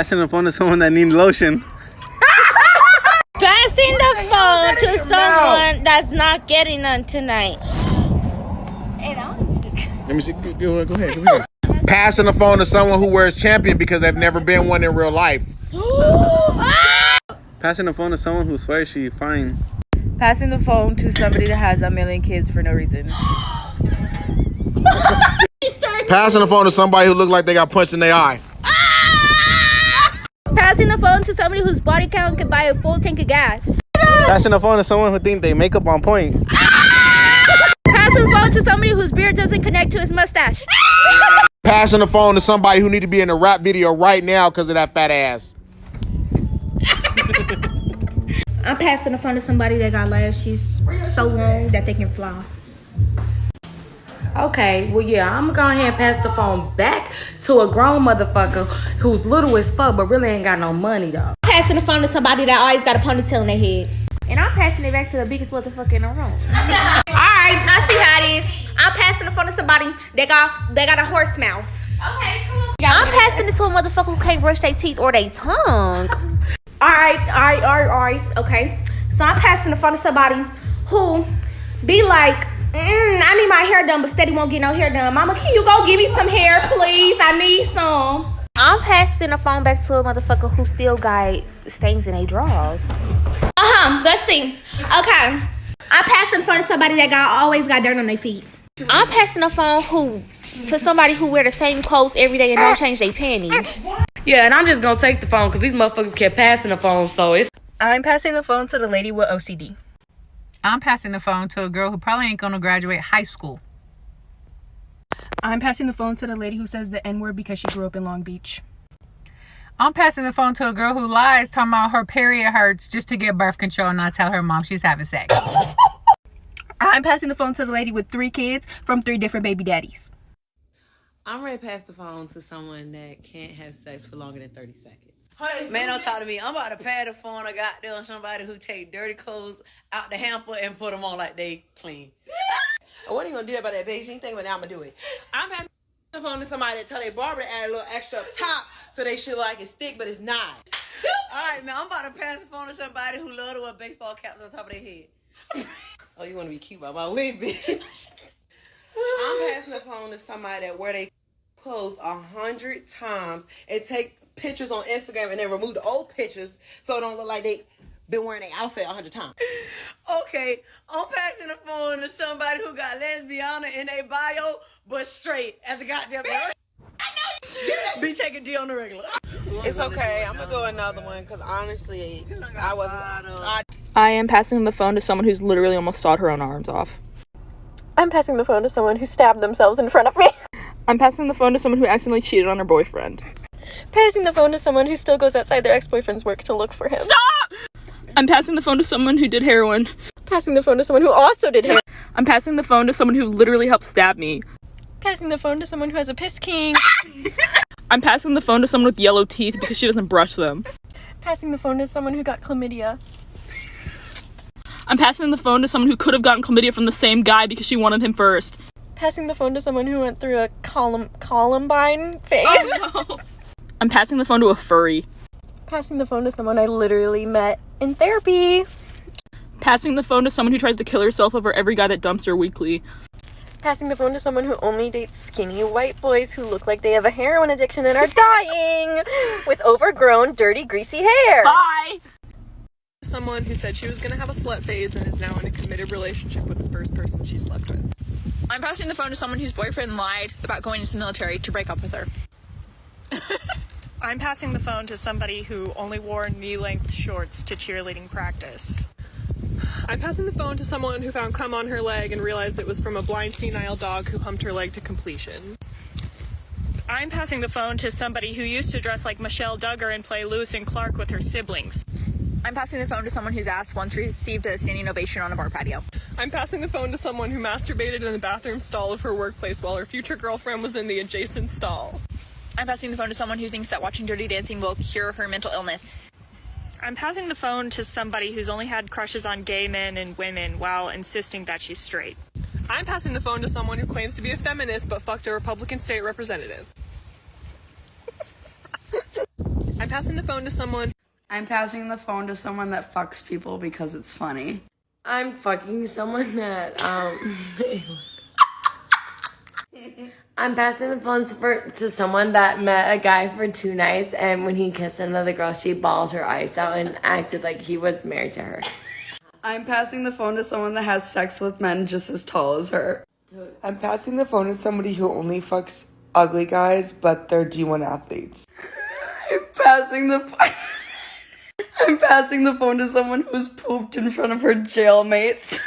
Passing the phone to someone that needs lotion. Passing the phone to someone that's not getting none tonight. Let me see. Go ahead. Passing the phone to someone who wears Champion because they've never been one in real life. Passing the phone to someone who swears she's fine. Passing the phone to somebody that has a million kids for no reason. Passing the phone to somebody who looks like they got punched in their eye. Passing the phone to somebody whose body count can buy a full tank of gas. Passing the phone to someone who thinks they makeup on point. Passing the phone to somebody whose beard doesn't connect to his mustache. Passing the phone to somebody who need to be in a rap video right now because of that fat ass. I'm passing the phone to somebody that got lashes so long that they can fly. Okay, well, yeah, I'm gonna go ahead and pass the phone back to a grown motherfucker who's little as fuck but really ain't got no money, though. I'm passing the phone to somebody that always got a ponytail in their head. And I'm passing it back to the biggest motherfucker in the room. Alright, I see how it is. I'm passing the phone to somebody that got a horse mouth. Okay, come on. I'm passing it to a motherfucker who can't brush their teeth or their tongue. Alright, okay. So I'm passing the phone to somebody who be like, I need my hair done, but steady won't get no hair done. Mama, can you go give me some hair, please? I need some. I'm passing the phone back to a motherfucker who still got stains in their drawers. Let's see. Okay. I'm passing the phone to somebody that always got dirt on their feet. I'm passing the phone to somebody who wear the same clothes every day and don't change their panties. Yeah, and I'm just gonna take the phone because these motherfuckers kept passing the phone, so it's... I'm passing the phone to the lady with OCD. I'm passing the phone to a girl who probably ain't gonna graduate high school. I'm passing the phone to the lady who says the N-word because she grew up in Long Beach. I'm passing the phone to a girl who lies talking about her period hurts just to get birth control and not tell her mom she's having sex. I'm passing the phone to the lady with 3 kids from 3 different baby daddies. I'm ready to pass the phone to someone that can't have sex for longer than 30 seconds. Man, don't talk to me. I'm about to pass the phone I got there on somebody who take dirty clothes out the hamper and put them on like they clean. I wasn't even gonna do that about that bitch. Anything, but now I'm gonna do it. I'm passing the phone to somebody that tell their barber to add a little extra up top so they should like it's thick, but it's not. All right, man, I'm about to pass the phone to somebody who love to wear baseball caps on top of their head. Oh, you want to be cute by my wig, bitch. I'm passing the phone to somebody that wear their clothes 100 times and take pictures on Instagram and then remove the old pictures so it don't look like they been wearing their outfit 100 times. Okay, I'm passing the phone to somebody who got lesbiana in their bio, but straight as a goddamn girl. I know you be taking D on the regular. It's okay. I'm gonna do another one because honestly, I wasn't. I am passing the phone to someone who's literally almost sawed her own arms off. I'm passing the phone to someone who stabbed themselves in front of me. I'm passing the phone to someone who accidentally cheated on her boyfriend. Passing the phone to someone who still goes outside their ex-boyfriend's work to look for him. Stop! I'm passing the phone to someone who did heroin. Passing the phone to someone who also did heroin. I'm passing the phone to someone who literally helped stab me. Passing the phone to someone who has a piss king. I'm passing the phone to someone with yellow teeth because she doesn't brush them. Passing the phone to someone who got chlamydia. I'm passing the phone to someone who could have gotten chlamydia from the same guy because she wanted him first. Passing the phone to someone who went through a Columbine phase. Oh, no. I'm passing the phone to a furry. Passing the phone to someone I literally met in therapy. Passing the phone to someone who tries to kill herself over every guy that dumps her weekly. Passing the phone to someone who only dates skinny white boys who look like they have a heroin addiction and are dying with overgrown, dirty, greasy hair. Bye! Someone who said she was going to have a slut phase and is now in a committed relationship with the first person she slept with. I'm passing the phone to someone whose boyfriend lied about going into the military to break up with her. I'm passing the phone to somebody who only wore knee-length shorts to cheerleading practice. I'm passing the phone to someone who found cum on her leg and realized it was from a blind senile dog who humped her leg to completion. I'm passing the phone to somebody who used to dress like Michelle Duggar and play Lewis and Clark with her siblings. I'm passing the phone to someone whose ass once received a standing ovation on a bar patio. I'm passing the phone to someone who masturbated in the bathroom stall of her workplace while her future girlfriend was in the adjacent stall. I'm passing the phone to someone who thinks that watching Dirty Dancing will cure her mental illness. I'm passing the phone to somebody who's only had crushes on gay men and women while insisting that she's straight. I'm passing the phone to someone who claims to be a feminist but fucked a Republican state representative. I'm passing the phone to someone. I'm passing the phone to someone that fucks people because it's funny. I'm fucking someone that, I'm passing the phone to someone that met a guy for 2 nights, and when he kissed another girl, she bawled her eyes out and acted like he was married to her. I'm passing the phone to someone that has sex with men just as tall as her. I'm passing the phone to somebody who only fucks ugly guys, but they're D1 athletes. I'm passing the phone to someone who's pooped in front of her jailmates.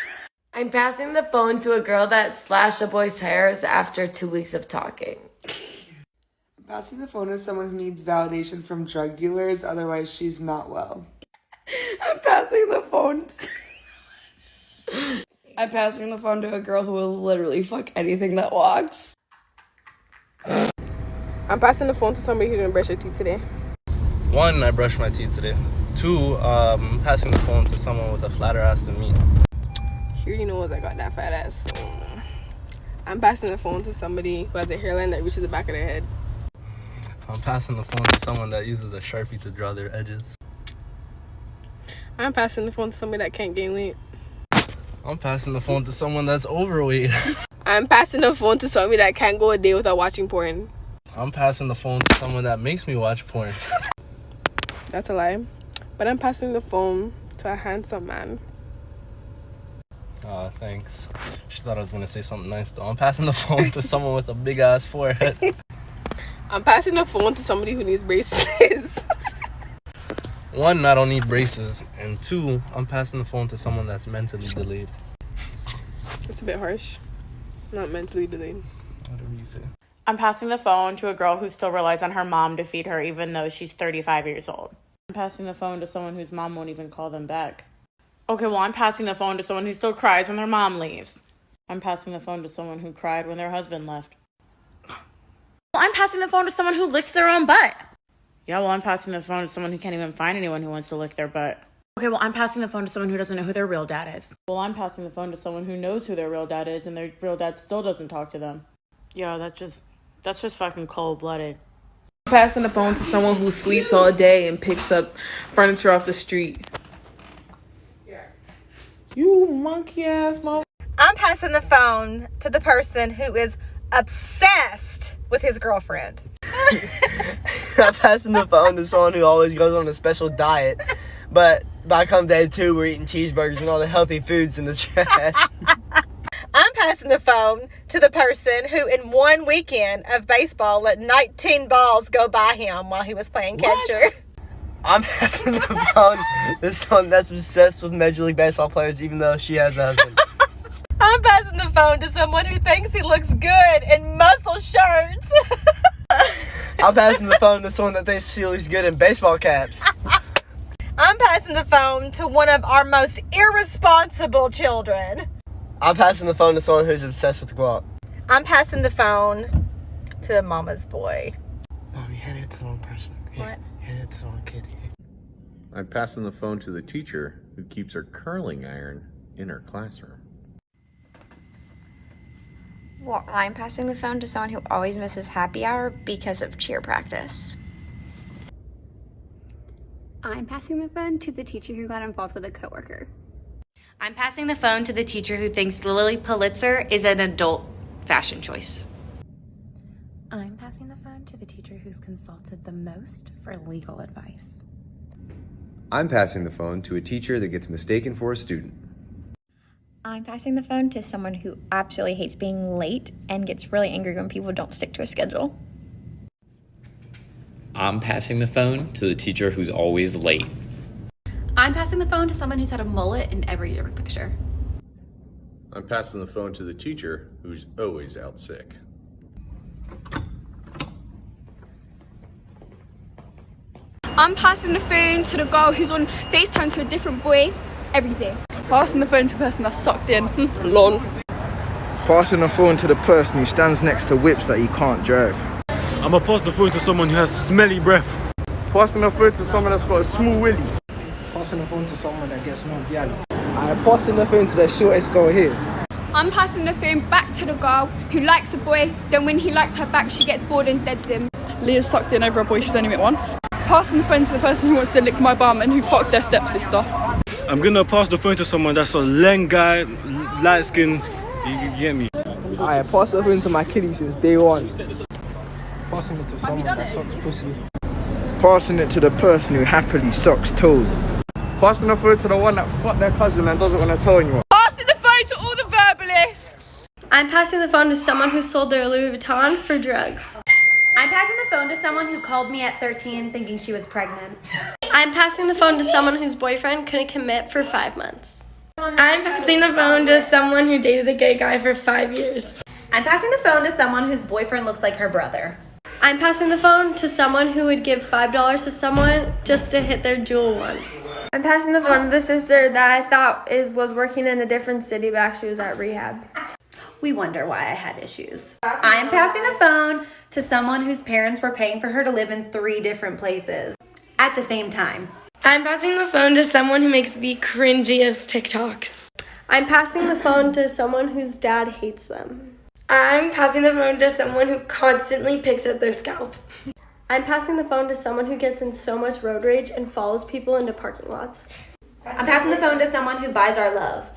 I'm passing the phone to a girl that slashed a boy's tires after 2 weeks of talking. I'm passing the phone to someone who needs validation from drug dealers, otherwise she's not well. I'm passing the phone to a girl who will literally fuck anything that walks. I'm passing the phone to somebody who didn't brush their teeth today. 1, I brushed my teeth today. 2, passing the phone to someone with a flatter ass than me. He already knows I got that fat ass. So I'm passing the phone to somebody who has a hairline that reaches the back of their head. I'm passing the phone to someone that uses a Sharpie to draw their edges. I'm passing the phone to somebody that can't gain weight. I'm passing the phone to someone that's overweight. I'm passing the phone to somebody that can't go a day without watching porn. I'm passing the phone to someone that makes me watch porn. That's a lie. But I'm passing the phone to a handsome man. Aw, thanks. She thought I was gonna say something nice though. I'm passing the phone to someone with a big ass forehead. I'm passing the phone to somebody who needs braces. 1, I don't need braces. And 2, I'm passing the phone to someone that's mentally delayed. It's a bit harsh. Not mentally delayed. Whatever you say. I'm passing the phone to a girl who still relies on her mom to feed her even though she's 35 years old. I'm passing the phone to someone whose mom won't even call them back. Okay, well, I'm passing the phone to someone who still cries when their mom leaves. I'm passing the phone to someone who cried when their husband left. Well, I'm passing the phone to someone who licks their own butt. Yeah, well, I'm passing the phone to someone who can't even find anyone who wants to lick their butt. Okay, well, I'm passing the phone to someone who doesn't know who their real dad is. Well, I'm passing the phone to someone who knows who their real dad is and their real dad still doesn't talk to them. Yeah, that's just fucking cold-blooded. I'm passing the phone to someone who sleeps all day and picks up furniture off the street. You monkey ass mother. I'm passing the phone to the person who is obsessed with his girlfriend. I'm passing the phone to someone who always goes on a special diet, but by come day 2, we're eating cheeseburgers and all the healthy foods in the trash. I'm passing the phone to the person who in one weekend of baseball let 19 balls go by him while he was playing catcher. I'm passing the phone to someone that's obsessed with Major League Baseball players even though she has a husband. I'm passing the phone to someone who thinks he looks good in muscle shirts. I'm passing the phone to someone that thinks she looks good in baseball caps. I'm passing the phone to one of our most irresponsible children. I'm passing the phone to someone who's obsessed with guac. I'm passing the phone to a mama's boy. Mommy, hand it to the wrong person. Here, What? hand it to the wrong kid. Here. I'm passing the phone to the teacher who keeps her curling iron in her classroom. Well, I'm passing the phone to someone who always misses happy hour because of cheer practice. I'm passing the phone to the teacher who got involved with a coworker. I'm passing the phone to the teacher who thinks Lily Pulitzer is an adult fashion choice. I'm passing the phone to the teacher who's consulted the most for legal advice. I'm passing the phone to a teacher that gets mistaken for a student. I'm passing the phone to someone who absolutely hates being late and gets really angry when people don't stick to a schedule. I'm passing the phone to the teacher who's always late. I'm passing the phone to someone who's had a mullet in every yearbook picture. I'm passing the phone to the teacher who's always out sick. I'm passing the phone to the girl who's on FaceTime to a different boy every day. Passing the phone to the person that's sucked in. Lol. Passing the phone to the person who stands next to whips that he can't drive. I'ma pass the phone to someone who has smelly breath. Passing the phone to someone that's got a small willy. Passing the phone to someone that gets no gal. I'm passing the phone to the shortest girl here. I'm passing the phone back to the girl who likes a boy, then when he likes her back she gets bored and deads him. Leah's sucked in over a boy she's only met once. passing the phone to the person who wants to lick my bum and who fucked their stepsister. I'm gonna pass the phone to someone that's a leng guy, light skin. You get me? I pass the phone to my kiddie since day one. Passing it to someone that sucks pussy. Passing it to the person who happily sucks toes. Passing the phone to the one that fucked their cousin and doesn't want to tell anyone. Passing the phone to all the verbalists. I'm passing the phone to someone who sold their Louis Vuitton for drugs. I'm passing the phone to someone who called me at 13 thinking she was pregnant. I'm passing the phone to someone whose boyfriend couldn't commit for 5 months. I'm passing the phone to someone who dated a gay guy for 5 years. I'm passing the phone to someone whose boyfriend looks like her brother. I'm passing the phone to someone who would give $5 to someone just to hit their jewel once. I'm passing the phone to the sister that I thought was working in a different city, but actually was at rehab. We wonder why I had issues. I'm passing the phone to someone whose parents were paying for her to live in 3 different places at the same time. I'm passing the phone to someone who makes the cringiest TikToks. I'm passing the phone to someone whose dad hates them. I'm passing the phone to someone who constantly picks at their scalp. I'm passing the phone to someone who gets in so much road rage and follows people into parking lots. I'm passing the phone to someone who buys our love.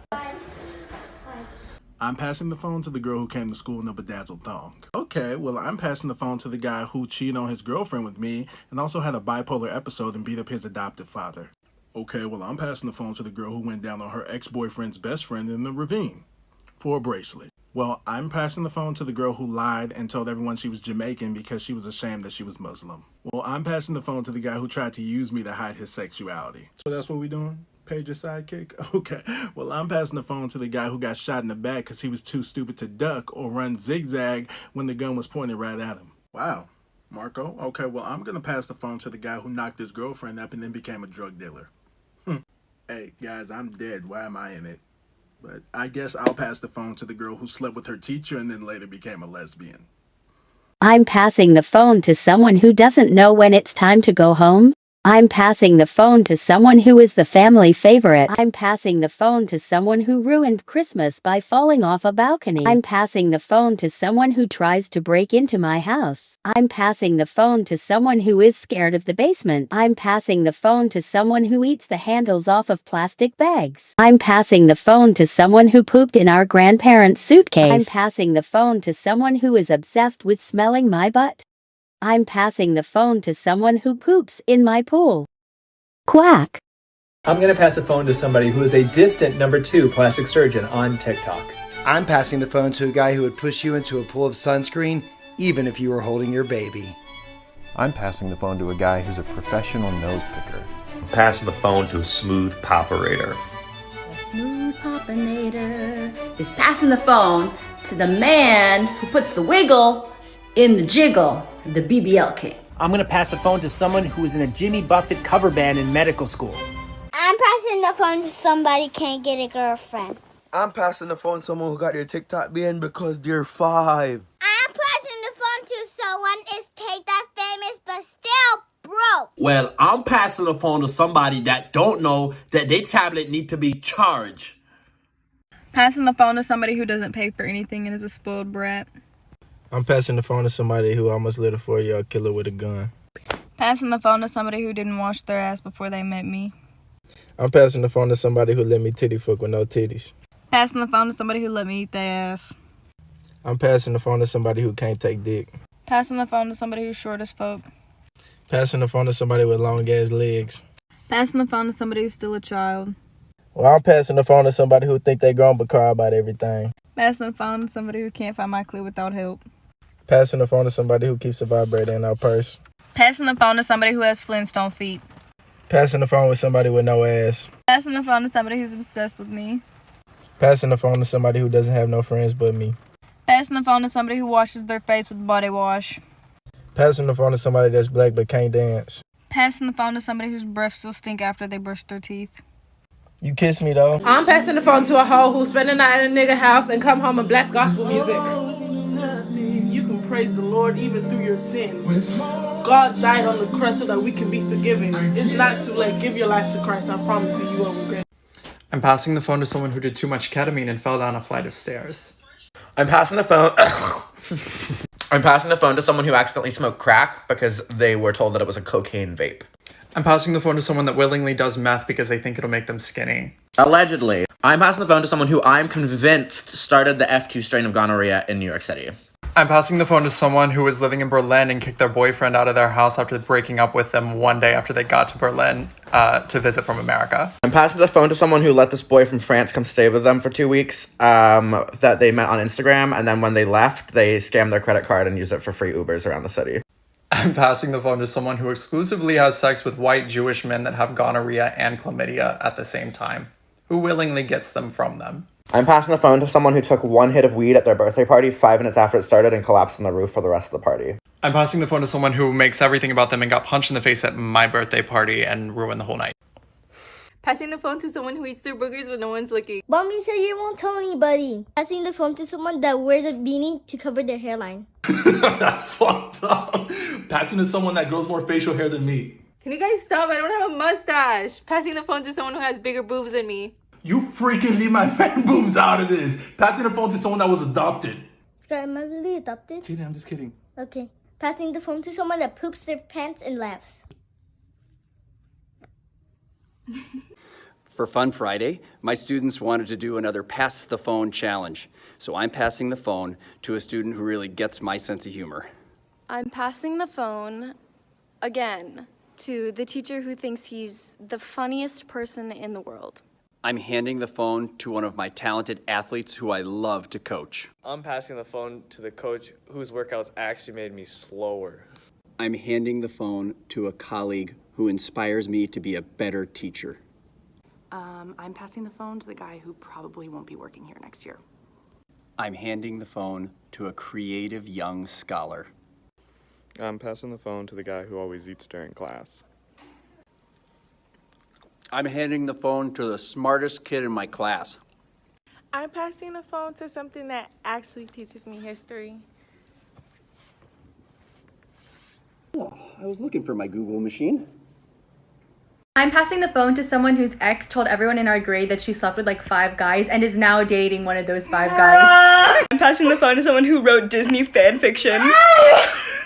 I'm passing the phone to the girl who came to school in a bedazzled thong. Okay, well, I'm passing the phone to the guy who cheated on his girlfriend with me and also had a bipolar episode and beat up his adoptive father. Okay, well, I'm passing the phone to the girl who went down on her ex-boyfriend's best friend in the ravine for a bracelet. Well, I'm passing the phone to the girl who lied and told everyone she was Jamaican because she was ashamed that she was Muslim. Well, I'm passing the phone to the guy who tried to use me to hide his sexuality. So that's what we doing? Page your sidekick? Okay. Well, I'm passing the phone to the guy who got shot in the back because he was too stupid to duck or run zigzag when the gun was pointed right at him. Wow. Marco? Okay, well, I'm going to pass the phone to the guy who knocked his girlfriend up and then became a drug dealer. Hey, guys, I'm dead. Why am I in it? But I guess I'll pass the phone to the girl who slept with her teacher and then later became a lesbian. I'm passing the phone to someone who doesn't know when it's time to go home. I'm passing the phone to someone who is the family favorite. I'm passing the phone to someone who ruined Christmas by falling off a balcony. I'm passing the phone to someone who tries to break into my house. I'm passing the phone to someone who is scared of the basement. I'm passing the phone to someone who eats the handles off of plastic bags. I'm passing the phone to someone who pooped in our grandparents' suitcase. I'm passing the phone to someone who is obsessed with smelling my butt. I'm passing the phone to someone who poops in my pool. Quack. I'm going to pass the phone to somebody who is a distant number 2 plastic surgeon on TikTok. I'm passing the phone to a guy who would push you into a pool of sunscreen even if you were holding your baby. I'm passing the phone to a guy who's a professional nose picker. I'm passing the phone to a smooth poperator. A smooth popinator is passing the phone to the man who puts the wiggle in the jiggle, the BBL king. I'm gonna pass the phone to someone who was in a Jimmy Buffett cover band in medical school. I'm passing the phone to somebody who can't get a girlfriend. I'm passing the phone to someone who got their TikTok banned because they're 5. I'm passing the phone to someone is TikTok famous but still broke. Well, I'm passing the phone to somebody that don't know that their tablet need to be charged. Passing the phone to somebody who doesn't pay for anything and is a spoiled brat. I'm passing the phone to somebody who almost lit a 4-year-old killer with a gun. Passing the phone to somebody who didn't wash their ass before they met me. I'm passing the phone to somebody who let me titty fuck with no titties. Passing the phone to somebody who let me eat their ass. I'm passing the phone to somebody who can't take dick. Passing the phone to somebody who's short as fuck. Passing the phone to somebody with long ass legs. Passing the phone to somebody who's still a child. Well, I'm passing the phone to somebody who think they grown but cry about everything. Passing the phone to somebody who can't find my clue without help. Passing the phone to somebody who keeps a vibrator in our purse. Passing the phone to somebody who has Flintstone feet. Passing the phone with somebody with no ass. Passing the phone to somebody who's obsessed with me. Passing the phone to somebody who doesn't have no friends but me. Passing the phone to somebody who washes their face with body wash. Passing the phone to somebody that's black but can't dance. Passing the phone to somebody whose breath still stink after they brush their teeth. You kiss me though. I'm passing the phone to a hoe who spend the night in a nigga house and come home and blast gospel music. You can praise the Lord even through your sin. God died on the cross so that we can be forgiven. It's not too late. Give your life to Christ. I promise you won't regret. I'm passing the phone to someone who did too much ketamine and fell down a flight of stairs. I'm passing the phone. I'm passing the phone to someone who accidentally smoked crack because they were told that it was a cocaine vape. I'm passing the phone to someone that willingly does meth because they think it'll make them skinny. Allegedly. I'm passing the phone to someone who I'm convinced started the F2 strain of gonorrhea in New York City. I'm passing the phone to someone who was living in Berlin and kicked their boyfriend out of their house after breaking up with them one day after they got to Berlin to visit from America. I'm passing the phone to someone who let this boy from France come stay with them for 2 weeks that they met on Instagram, and then when they left, they scammed their credit card and used it for free Ubers around the city. I'm passing the phone to someone who exclusively has sex with white Jewish men that have gonorrhea and chlamydia at the same time, who willingly gets them from them. I'm passing the phone to someone who took one hit of weed at their birthday party 5 minutes after it started and collapsed on the roof for the rest of the party. I'm passing the phone to someone who makes everything about them and got punched in the face at my birthday party and ruined the whole night. Passing the phone to someone who eats their boogers when no one's looking. Mommy said you won't tell anybody. Passing the phone to someone that wears a beanie to cover their hairline. That's fucked up. Passing to someone that grows more facial hair than me. Can you guys stop? I don't have a mustache. Passing the phone to someone who has bigger boobs than me. You freaking leave my man boobs out of this. Passing the phone to someone that was adopted. Scott, am I really adopted? Kidding, I'm just kidding. Okay. Passing the phone to someone that poops their pants and laughs. For Fun Friday, my students wanted to do another Pass the Phone challenge. So I'm passing the phone to a student who really gets my sense of humor. I'm passing the phone, again, to the teacher who thinks he's the funniest person in the world. I'm handing the phone to one of my talented athletes who I love to coach. I'm passing the phone to the coach whose workouts actually made me slower. I'm handing the phone to a colleague who inspires me to be a better teacher. I'm passing the phone to the guy who probably won't be working here next year. I'm handing the phone to a creative young scholar. I'm passing the phone to the guy who always eats during class. I'm handing the phone to the smartest kid in my class. I'm passing the phone to something that actually teaches me history. Oh, I was looking for my Google machine. I'm passing the phone to someone whose ex told everyone in our grade that she slept with like 5 guys and is now dating one of those 5 guys. I'm passing the phone to someone who wrote Disney fan fiction.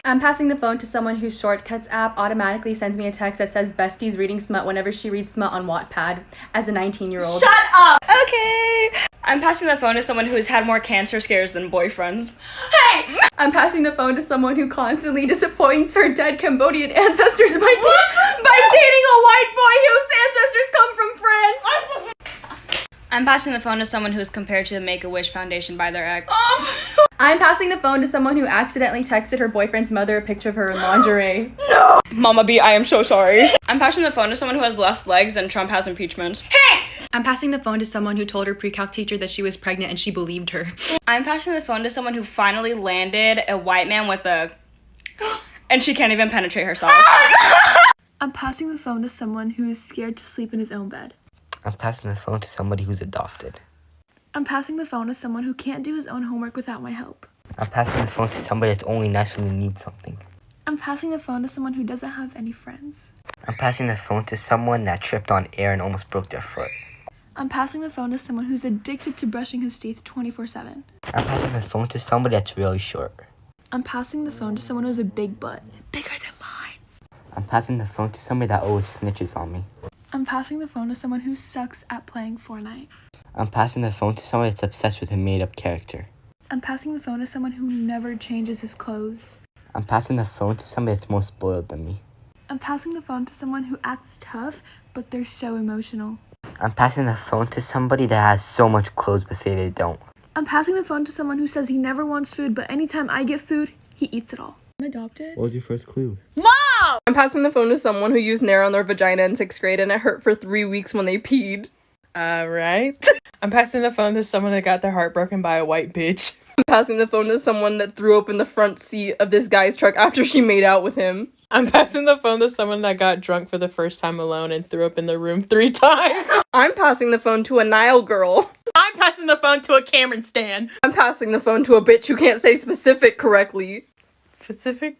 I'm passing the phone to someone whose Shortcuts app automatically sends me a text that says besties reading smut whenever she reads smut on Wattpad as a 19-year-old. Shut up! Okay. I'm passing the phone to someone who has had more cancer scares than boyfriends. Hey! I'm passing the phone to someone who constantly disappoints her dead Cambodian ancestors by dating a white boy whose ancestors come from France. I'm passing the phone to someone who is compared to the Make-A-Wish Foundation by their ex. I'm passing the phone to someone who accidentally texted her boyfriend's mother a picture of her in lingerie. No! Mama B, I am so sorry. I'm passing the phone to someone who has less legs than Trump has impeachment. Hey! I'm passing the phone to someone who told her pre-calc teacher that she was pregnant and she believed her. I'm passing the phone to someone who finally landed a white man with a... and she can't even penetrate herself. I'm passing the phone to someone who is scared to sleep in his own bed. I'm passing the phone to somebody who's adopted. I'm passing the phone to someone who can't do his own homework without my help. I'm passing the phone to somebody that's only nice when they need something. I'm passing the phone to someone who doesn't have any friends. I'm passing the phone to someone that tripped on air and almost broke their foot. I'm passing the phone to someone who's addicted to brushing his teeth 24/7. I'm passing the phone to somebody that's really short. I'm passing the phone to someone who has a big butt. Bigger than mine. I'm passing the phone to somebody that always snitches on me. I'm passing the phone to someone who sucks at playing Fortnite. I'm passing the phone to somebody that's obsessed with a made-up character. I'm passing the phone to someone who never changes his clothes. I'm passing the phone to somebody that's more spoiled than me. I'm passing the phone to someone who acts tough, but they're so emotional. I'm passing the phone to somebody that has so much clothes but say they don't. I'm passing the phone to someone who says he never wants food, but anytime I get food, he eats it all. I'm adopted. What was your first clue? Mom! I'm passing the phone to someone who used Nair on their vagina in 6th grade and it hurt for 3 weeks when they peed. Alright. I'm passing the phone to someone that got their heart broken by a white bitch. I'm passing the phone to someone that threw up in the front seat of this guy's truck after she made out with him. I'm passing the phone to someone that got drunk for the first time alone and threw up in the room 3 times. I'm passing the phone to a Nile girl. I'm passing the phone to a Cameron stan. I'm passing the phone to a bitch who can't say specific correctly. Specific?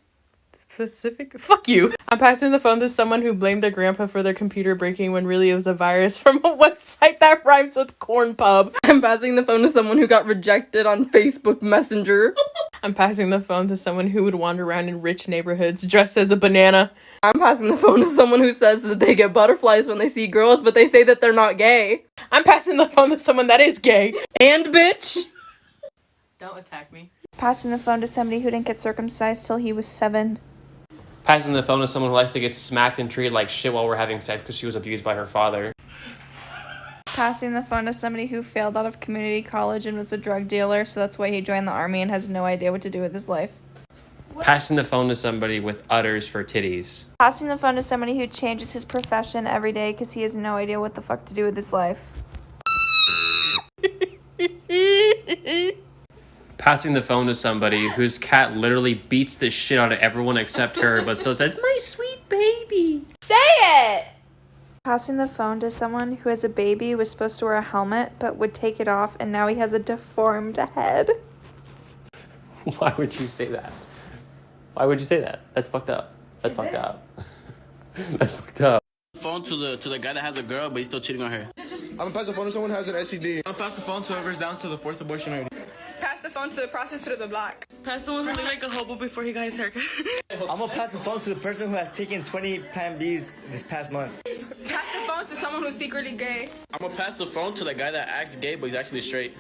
Fuck you. I'm passing the phone to someone who blamed their grandpa for their computer breaking when really it was a virus from a website that rhymes with corn pub. I'm passing the phone to someone who got rejected on Facebook Messenger. I'm passing the phone to someone who would wander around in rich neighborhoods dressed as a banana. I'm passing the phone to someone who says that they get butterflies when they see girls, but they say that they're not gay. I'm passing the phone to someone that is gay. And bitch. Don't attack me. Passing the phone to somebody who didn't get circumcised till he was 7. Passing the phone to someone who likes to get smacked and treated like shit while we're having sex because she was abused by her father. Passing the phone to somebody who failed out of community college and was a drug dealer, so that's why he joined the army and has no idea what to do with his life. Passing the phone to somebody with udders for titties. Passing the phone to somebody who changes his profession every day because he has no idea what the fuck to do with his life. Passing the phone to somebody whose cat literally beats the shit out of everyone except her, but still says, "My sweet baby." Say it! Passing the phone to someone who has a baby, was supposed to wear a helmet, but would take it off, and now he has a deformed head. Why would you say that? Why would you say that? That's fucked up. That's fucked up. That's fucked up. Phone to the guy that has a girl, but he's still cheating on her. I'm gonna pass the phone to someone who has an STD. I'm gonna pass the phone to whoever's down to the 4th abortion already. Pass the phone to the prostitute of the block. Pass the one who looked like a hobo before he got his haircut. I'm gonna pass the phone to the person who has taken 20 Plan Bs this past month. Pass the phone to someone who's secretly gay. I'm gonna pass the phone to the guy that acts gay, but he's actually straight.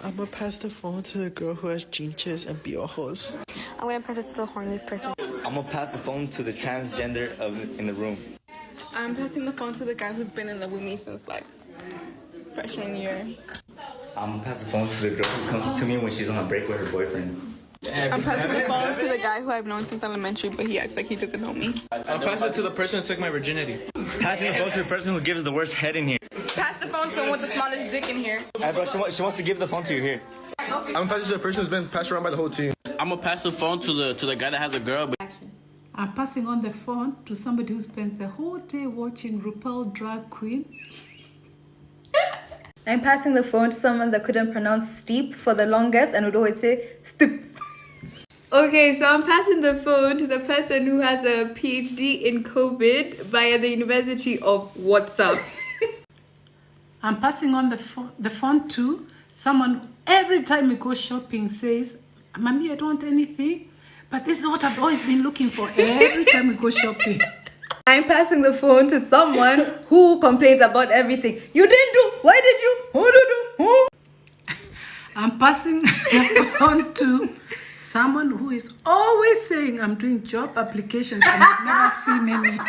I'm gonna pass the phone to the girl who has chinches and piojos. I'm gonna pass it to the horniest person. I'm gonna pass the phone to the transgender in the room. I'm passing the phone to the guy who's been in love with me since like freshman year. I'm gonna pass the phone to the girl who comes to me when she's on a break with her boyfriend. I'm passing the phone to the guy who I've known since elementary, but he acts like he doesn't know me. I'll pass it to the person who took my virginity. Passing the phone to the person who gives the worst head in here. Pass the phone to someone with the smallest dick in here. Hey bro, she wants to give the phone to you here. I'm gonna pass it to the person who's been passed around by the whole team. I'm gonna pass the phone to the guy that has a girl, but I'm passing on the phone to somebody who spends the whole day watching RuPaul Drag Queen. I'm passing the phone to someone that couldn't pronounce steep for the longest and would always say steep. Okay, so I'm passing the phone to the person who has a PhD in COVID via the University of What's Up. I'm passing on the phone to someone every time we go shopping says, "Mommy, I don't want anything, but this is what I've always been looking for every time we go shopping." I'm passing the phone to someone who complains about everything. You didn't do. Why did you? Who did you? I'm passing the phone to someone who is always saying, "I'm doing job applications and I've never seen any."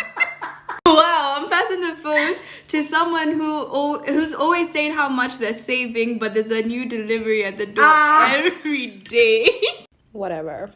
Wow, I'm passing the phone to someone who's always saying how much they're saving, but there's a new delivery at the door every day. Whatever.